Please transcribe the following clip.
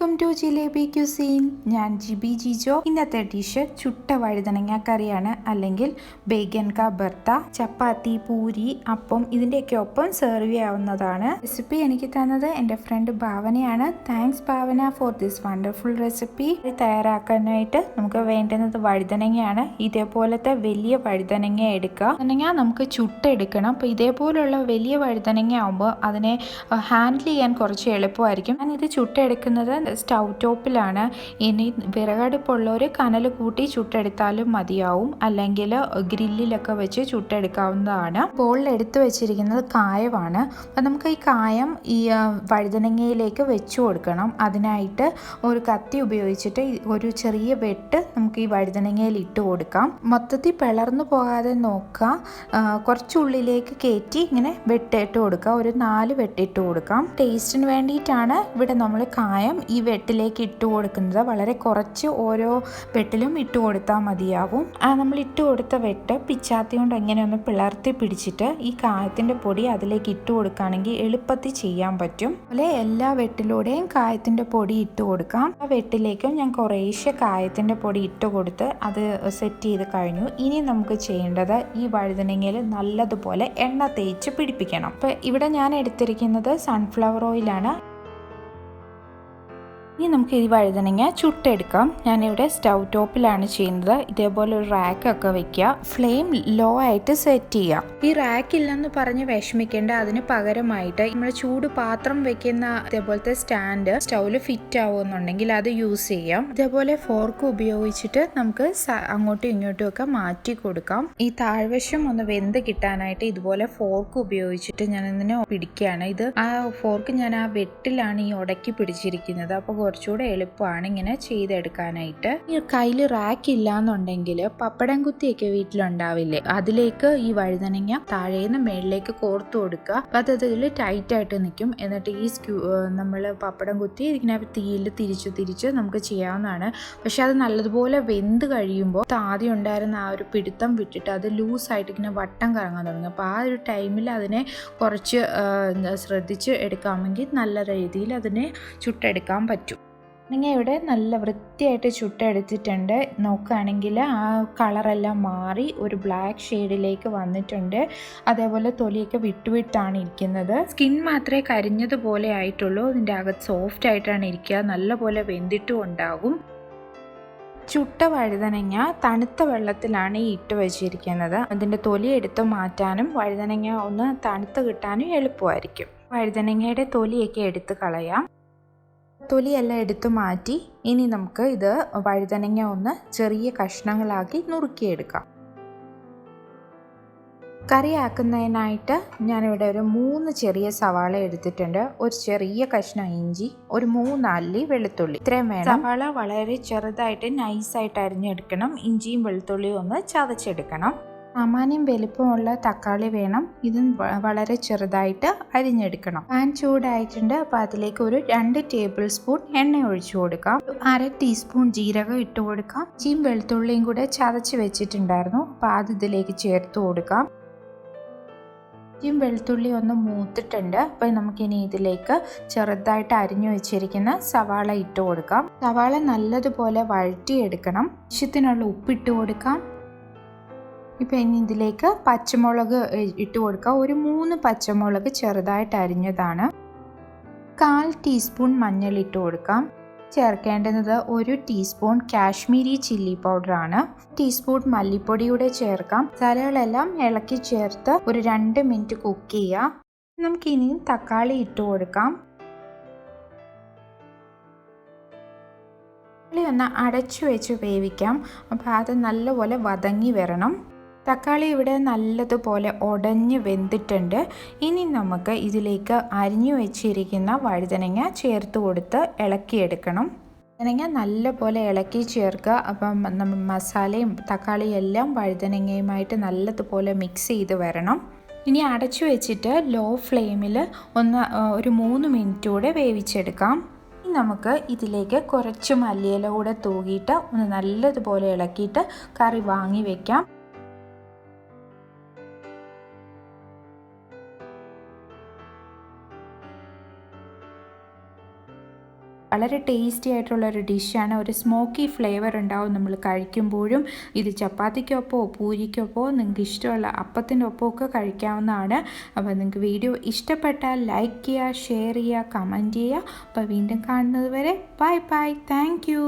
Welcome to Jilebi cuisine. ഞാൻ ജിബി ജിജോ. ഇന്നത്തെ dish ചുട്ട വഴുതനങ്ങ കറിയാണ്, അല്ലെങ്കിൽ ബേഗൻ കാ ഭർത്ത. ചപ്പാത്തി, പൂരി, അപ്പം ഇതിൻ്റെയൊക്കെ ഒപ്പം സെർവ് ചെയ്യാവുന്നതാണ്. റെസിപ്പി എനിക്ക് തന്നത് എൻ്റെ ഫ്രണ്ട് ഭാവനയാണ്. Thanks Bhavana for this wonderful recipe. തയ്യാറാക്കാനായിട്ട് നമുക്ക് വേണ്ടുന്നത് വഴുതനങ്ങയാണ്. ഇതേപോലത്തെ വലിയ വഴുതനങ്ങ എടുക്കുക. വഴുതനങ്ങ നമുക്ക് ചുട്ടെടുക്കണം. അപ്പോൾ ഇതേപോലുള്ള വലിയ വഴുതനങ്ങ ആകുമ്പോൾ അതിനെ ഹാൻഡിൽ ചെയ്യാൻ കുറച്ച് എളുപ്പമായിരിക്കും. ഞാൻ ഇത് ചുട്ടെടുക്കുന്നത് സ്റ്റൗ ടോപ്പിലാണ്. ഇനി വിറകടുപ്പുള്ളവർ കനൽ കൂട്ടി ചുട്ടെടുത്താലും മതിയാവും, അല്ലെങ്കിൽ ഗ്രില്ലിലൊക്കെ വെച്ച് ചുട്ടെടുക്കാവുന്നതാണ്. ബോളിൽ എടുത്തു വെച്ചിരിക്കുന്നത് കായമാണ്. അപ്പം നമുക്ക് ഈ കായം ഈ വഴുതനങ്ങയിലേക്ക് വെച്ചു കൊടുക്കണം. അതിനായിട്ട് ഒരു കത്തി ഉപയോഗിച്ചിട്ട് ഒരു ചെറിയ വെട്ട് നമുക്ക് ഈ വഴുതനങ്ങയിൽ ഇട്ട് കൊടുക്കാം. മൊത്തത്തിൽ പിളർന്നു പോകാതെ നോക്കുക. കുറച്ചുള്ളിലേക്ക് കയറ്റി ഇങ്ങനെ വെട്ടിട്ട് കൊടുക്കുക. ഒരു 4 വെട്ടിട്ട് കൊടുക്കാം. ടേസ്റ്റിന് വേണ്ടിയിട്ടാണ് ഇവിടെ നമ്മൾ കായം ഈ വെട്ടിലേക്ക് ഇട്ട് കൊടുക്കുന്നത്. വളരെ കുറച്ച് ഓരോ വെട്ടിലും ഇട്ട് കൊടുത്താൽ മതിയാവും. നമ്മൾ ഇട്ട് കൊടുത്ത വെട്ട് പിച്ചാത്തി കൊണ്ട് എങ്ങനെ ഒന്ന് പിളർത്തി പിടിച്ചിട്ട് ഈ കായത്തിൻ്റെ പൊടി അതിലേക്ക് ഇട്ട് കൊടുക്കുകയാണെങ്കിൽ എളുപ്പത്തിൽ ചെയ്യാൻ പറ്റും. അതുപോലെ എല്ലാ വെട്ടിലൂടെയും കായത്തിൻ്റെ പൊടി ഇട്ട് കൊടുക്കാം. ആ വെട്ടിലേക്കും ഞാൻ കുറേശ്ശെ കായത്തിൻ്റെ പൊടി ഇട്ട് കൊടുത്ത് അത് സെറ്റ് ചെയ്ത് കഴിഞ്ഞു. ഇനി നമുക്ക് ചെയ്യേണ്ടത് ഈ വഴുതനങ്ങയിൽ നല്ലതുപോലെ എണ്ണ തേച്ച് പിടിപ്പിക്കണം. അപ്പോൾ ഇവിടെ ഞാൻ എടുത്തിരിക്കുന്നത് സൺഫ്ലവർ ഓയിലാണ്. ഇനി നമുക്ക് ഈ വഴുതനങ്ങ ചുട്ടെടുക്കാം. ഞാനിവിടെ സ്റ്റൗ ടോപ്പിലാണ് ചെയ്യുന്നത്. ഇതേപോലെ ഒരു റാക്കൊക്കെ വെക്കുക. ഫ്ലെയിം ലോ ആയിട്ട് സെറ്റ് ചെയ്യുക. ഈ റാക്ക് ഇല്ലെന്ന് പറഞ്ഞ് വിഷമിക്കേണ്ട. അതിന് പകരമായിട്ട് നമ്മൾ ചൂട് പാത്രം വെക്കുന്ന ഇതേപോലത്തെ സ്റ്റാൻഡ് സ്റ്റൗവിൽ ഫിറ്റ് ആവുമെന്നുണ്ടെങ്കിൽ അത് യൂസ് ചെയ്യാം. ഇതേപോലെ ഫോർക്ക് ഉപയോഗിച്ചിട്ട് നമുക്ക് അങ്ങോട്ടും ഇങ്ങോട്ടും ഒക്കെ മാറ്റി കൊടുക്കാം. ഈ താഴ്വശം ഒന്ന് വെന്ത് കിട്ടാനായിട്ട് ഇതുപോലെ ഫോർക്ക് ഉപയോഗിച്ചിട്ട് ഞാൻ ഇതിനെ പിടിക്കുകയാണ്. ഇത് ആ ഫോർക്ക് ഞാൻ ആ വെട്ടിലാണ് ഈ ഉടക്കി പിടിച്ചിരിക്കുന്നത്. അപ്പോൾ കുറച്ചുകൂടെ എളുപ്പമാണ് ഇങ്ങനെ ചെയ്തെടുക്കാനായിട്ട്. ഈ കയ്യിൽ റാക്ക് ഇല്ലാന്നുണ്ടെങ്കിൽ പപ്പടം കുത്തിയൊക്കെ വീട്ടിലുണ്ടാവില്ലേ, അതിലേക്ക് ഈ വഴുതനങ്ങ താഴേന്ന് മേളിലേക്ക് കോർത്തു കൊടുക്കുക. അപ്പം അത് അതിൽ ടൈറ്റ് ആയിട്ട് നിൽക്കും. എന്നിട്ട് ഈ നമ്മൾ പപ്പടം കുത്തി ഇങ്ങനെ തീയിൽ തിരിച്ച് നമുക്ക് ചെയ്യാവുന്നതാണ്. പക്ഷെ അത് നല്ലതുപോലെ വെന്ത് കഴിയുമ്പോൾ ആദ്യം ഉണ്ടായിരുന്ന ആ ഒരു പിടുത്തം വിട്ടിട്ട് അത് ലൂസായിട്ട് ഇങ്ങനെ വട്ടം കറങ്ങാൻ തുടങ്ങും. അപ്പോൾ ആ ഒരു ടൈമിൽ അതിനെ കുറച്ച് ശ്രദ്ധിച്ച് എടുക്കാമെങ്കിൽ നല്ല രീതിയിൽ അതിനെ ചുട്ടെടുക്കാൻ പറ്റും. നിങ്ങൾ ഇവിടെ നല്ല വൃത്തിയായിട്ട് ചുട്ടെടുത്തിട്ടുണ്ട്. നോക്കുകയാണെങ്കിൽ ആ കളറെല്ലാം മാറി ഒരു ബ്ലാക്ക് ഷെയ്ഡിലേക്ക് വന്നിട്ടുണ്ട്. അതേപോലെ തൊലിയൊക്കെ വിട്ടുവിട്ടാണ് ഇരിക്കുന്നത്. സ്കിൻ മാത്രമേ കരിഞ്ഞതുപോലെ ആയിട്ടുള്ളൂ. ഇതിൻ്റെ അകത്ത് സോഫ്റ്റ് ആയിട്ടാണ് ഇരിക്കുക. നല്ലപോലെ വെന്തിട്ടും ഉണ്ടാകും. ചുട്ട വഴുതനങ്ങ തണുത്ത വെള്ളത്തിലാണ് ഇട്ട് വെച്ചിരിക്കുന്നത്. അതിൻ്റെ തൊലി എടുത്ത് മാറ്റാനും വഴുതനങ്ങ ഒന്ന് തണുത്ത് കിട്ടാനും എളുപ്പമായിരിക്കും. വഴുതനങ്ങയുടെ തൊലിയൊക്കെ എടുത്ത് കളയാം. തൊലിയെല്ലാം എടുത്തു മാറ്റി ഇനി നമുക്ക് ഇത് വഴുതനങ്ങ ഒന്ന് ചെറിയ കഷ്ണങ്ങളാക്കി നുറുക്കിയെടുക്കാം. കറിയാക്കുന്നതിനായിട്ട് ഞാനിവിടെ ഒരു 3 ചെറിയ സവാള എടുത്തിട്ടുണ്ട്. ഒരു ചെറിയ കഷ്ണം ഇഞ്ചി, ഒരു 3 അല്ലി വെളുത്തുള്ളി, ഇത്രയും വേണം. സവാള വളരെ ചെറുതായിട്ട് നൈസായിട്ട് അരിഞ്ഞെടുക്കണം. ഇഞ്ചിയും വെളുത്തുള്ളിയും ഒന്ന് ചതച്ചെടുക്കണം. സാമാന്യം വലിപ്പമുള്ള തക്കാളി വേണം. ഇതും വളരെ ചെറുതായിട്ട് അരിഞ്ഞെടുക്കണം. പാൻ ചൂടായിട്ടുണ്ട്. അപ്പോൾ അതിലേക്ക് ഒരു 2 ടേബിൾ സ്പൂൺ എണ്ണ ഒഴിച്ചു കൊടുക്കാം. 1/2 ടീസ്പൂൺ ജീരകം ഇട്ട് കൊടുക്കാം. ഇഞ്ചിയും വെളുത്തുള്ളിയും കൂടെ ചതച്ച് വെച്ചിട്ടുണ്ടായിരുന്നു. അപ്പോൾ അത് ഇതിലേക്ക് ചേർത്ത് കൊടുക്കാം. ഇഞ്ചിയും വെളുത്തുള്ളി ഒന്ന് മൂത്തിട്ടുണ്ട്. അപ്പോൾ നമുക്കിനി ഇതിലേക്ക് ചെറുതായിട്ട് അരിഞ്ഞു വെച്ചിരിക്കുന്ന സവാള ഇട്ട് കൊടുക്കാം. സവാള നല്ലതുപോലെ വഴറ്റിയെടുക്കണം. ആവശ്യത്തിനുള്ള ഉപ്പിട്ട് കൊടുക്കാം. ഇപ്പം ഇനി ഇതിലേക്ക് പച്ചമുളക് ഇട്ട് കൊടുക്കുക. ഒരു 3 പച്ചമുളക് ചെറുതായിട്ട് അരിഞ്ഞതാണ്. 1/4 ടീസ്പൂൺ മഞ്ഞൾ ഇട്ട് കൊടുക്കാം. ചേർക്കേണ്ടുന്നത് 1 ടീസ്പൂൺ കാശ്മീരി ചില്ലി പൗഡറാണ്. ടീസ്പൂൺ മല്ലിപ്പൊടിയൂടെ ചേർക്കാം. മസാലകളെല്ലാം ഇളക്കി ചേർത്ത് ഒരു 2 മിനിറ്റ് കുക്ക് ചെയ്യുക. നമുക്കിനി തക്കാളി ഇട്ട് കൊടുക്കാം. തക്കാളി ഒന്ന് അടച്ചു വെച്ച് വേവിക്കാം. അപ്പോൾ അത് നല്ലപോലെ വതങ്ങി വരണം. തക്കാളി ഇവിടെ നല്ലതുപോലെ ഉടഞ്ഞ് വെന്തിട്ടുണ്ട്. ഇനി നമുക്ക് ഇതിലേക്ക് അരിഞ്ഞു വെച്ചിരിക്കുന്ന വഴുതനങ്ങ ചേർത്ത് കൊടുത്ത് ഇളക്കിയെടുക്കണം. വഴുതനങ്ങ നല്ലപോലെ ഇളക്കി ചേർക്കുക. അപ്പം നമ്മൾ മസാലയും തക്കാളിയും എല്ലാം വഴുതനങ്ങയുമായിട്ട് നല്ലതുപോലെ മിക്സ് ചെയ്ത് വരണം. ഇനി അടച്ചു വെച്ചിട്ട് ലോ ഫ്ലെയിമിൽ ഒരു 3 മിനിറ്റ് കൂടെ വേവിച്ചെടുക്കാം. നമുക്ക് ഇതിലേക്ക് കുറച്ച് മല്ലിയില കൂടെ തൂകിയിട്ട് ഒന്ന് നല്ലതുപോലെ ഇളക്കിയിട്ട് കറി വാങ്ങി വെക്കാം. വളരെ ടേസ്റ്റി ആയിട്ടുള്ള ഒരു ഡിഷാണ്. ഒരു സ്മോക്കി ഫ്ലേവർ ഉണ്ടാവും നമ്മൾ കഴിക്കുമ്പോഴും. ഇത് ചപ്പാത്തിക്കൊപ്പമോ പൂരിക്കൊപ്പമോ നിങ്ങൾക്ക് ഇഷ്ടമുള്ള അപ്പത്തിൻ്റെ ഒപ്പമൊക്കെ കഴിക്കാവുന്നതാണ്. അപ്പോൾ നിങ്ങൾക്ക് വീഡിയോ ഇഷ്ടപ്പെട്ടാൽ ലൈക്ക് ചെയ്യുക, ഷെയർ ചെയ്യുക, കമൻറ്റ് ചെയ്യുക. അപ്പോൾ വീണ്ടും കാണുന്നത് വരെ ബൈ ബൈ. Thank you.